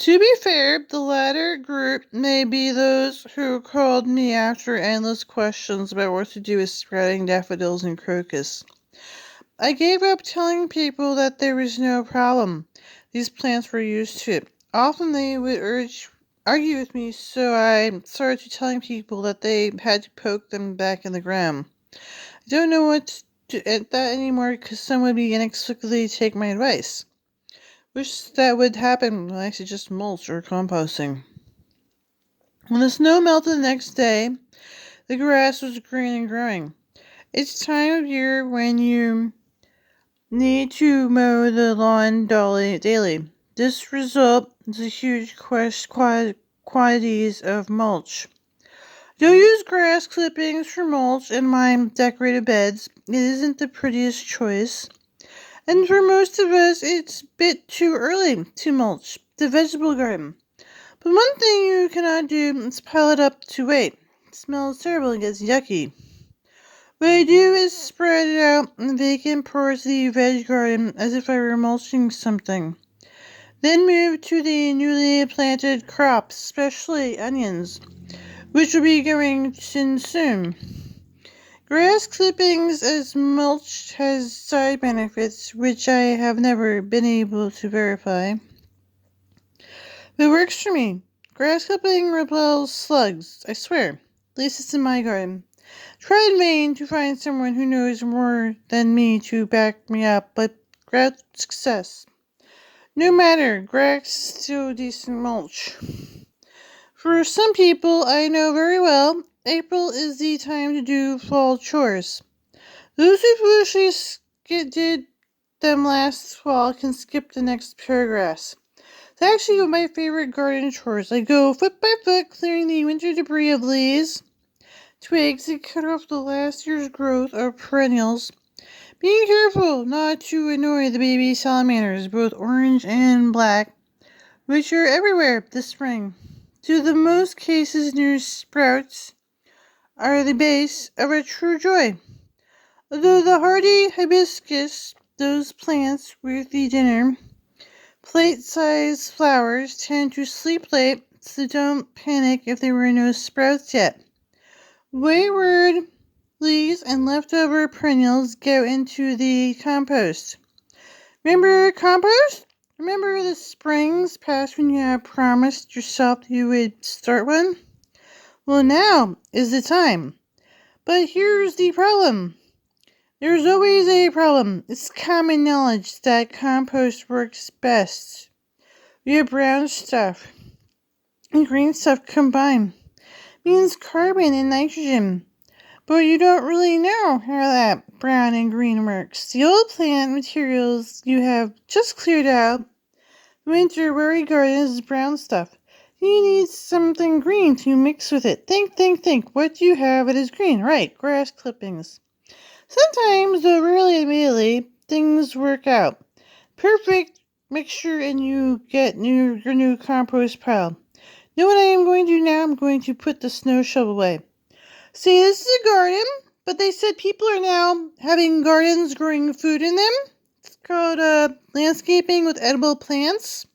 To be fair, the latter group may be those who called me after endless questions about what to do with sprouting daffodils and crocus. I gave up telling people that there was no problem. These plants were used to it. Often they would argue with me, so I started to telling people that they had to poke them back in the ground. I don't know what to do at that anymore because someone would inexplicably take my advice. Wish that would happen when I suggest mulch or composting. When the snow melted the next day, the grass was green and growing. It's time of year when you need to mow the lawn daily. This result is a huge quantities of mulch. Don't use grass clippings for mulch in my decorated beds. It isn't the prettiest choice. And for most of us, it's a bit too early to mulch the vegetable garden. But one thing you cannot do is pile it up to wait. It smells terrible and gets yucky. What I do is spread it out in vacant parts of the veg garden as if I were mulching something. Then move to the newly planted crops, especially onions, which will be going in soon. Grass clippings as mulch has side benefits which I have never been able to verify. But it works for me. Grass clipping repels slugs, I swear. At least it's in my garden. Tried in vain to find someone who knows more than me to back me up, but without success. No matter, grass is still decent mulch. For some people I know very well, April is the time to do fall chores. Those who foolishly did them last fall can skip the next paragraph. It's actually one of my favorite garden chores. I go foot by foot clearing the winter debris of leaves, twigs, and cut off the last year's growth of perennials. Being careful not to annoy the baby salamanders, both orange and black, which are everywhere this spring. To the most cases, new sprouts are the base of a true joy. Although the hardy hibiscus, those plants with the dinner plate-sized flowers, tend to sleep late, so don't panic if there were no sprouts yet. Wayward leaves and leftover perennials go into the compost. Remember compost? Remember the springs past when you had promised yourself you would start one? Well, now is the time. But here's the problem. There's always a problem. It's common knowledge that compost works best. We have brown stuff and green stuff combined. Means carbon and nitrogen. But you don't really know how that brown and green works. The old plant materials you have just cleared out, the winter worry garden is brown stuff. You need something green to mix with it. Think. What do you have that is green? Right, grass clippings. Sometimes, though rarely immediately, things work out. Perfect mixture and you get your new compost pile. Know what I am going to do now? I'm going to put the snow shovel away. See, this is a garden, but they said people are now having gardens growing food in them. It's called landscaping with edible plants.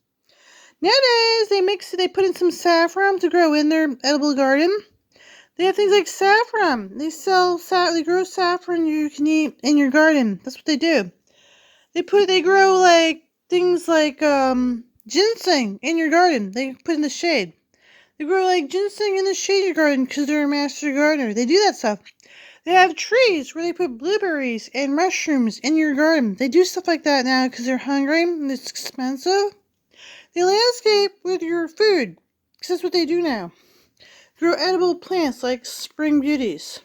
Nowadays, they put in some saffron to grow in their edible garden. They have things like saffron. They grow saffron you can eat in your garden. That's what they do. They grow like things like ginseng in your garden. They put in the shade. They grow like ginseng in the shade of your garden because they're a master gardener. They do that stuff. They have trees where they put blueberries and mushrooms in your garden. They do stuff like that now because they're hungry and it's expensive. They landscape with your food because that's what they do now. Grow edible plants like spring beauties.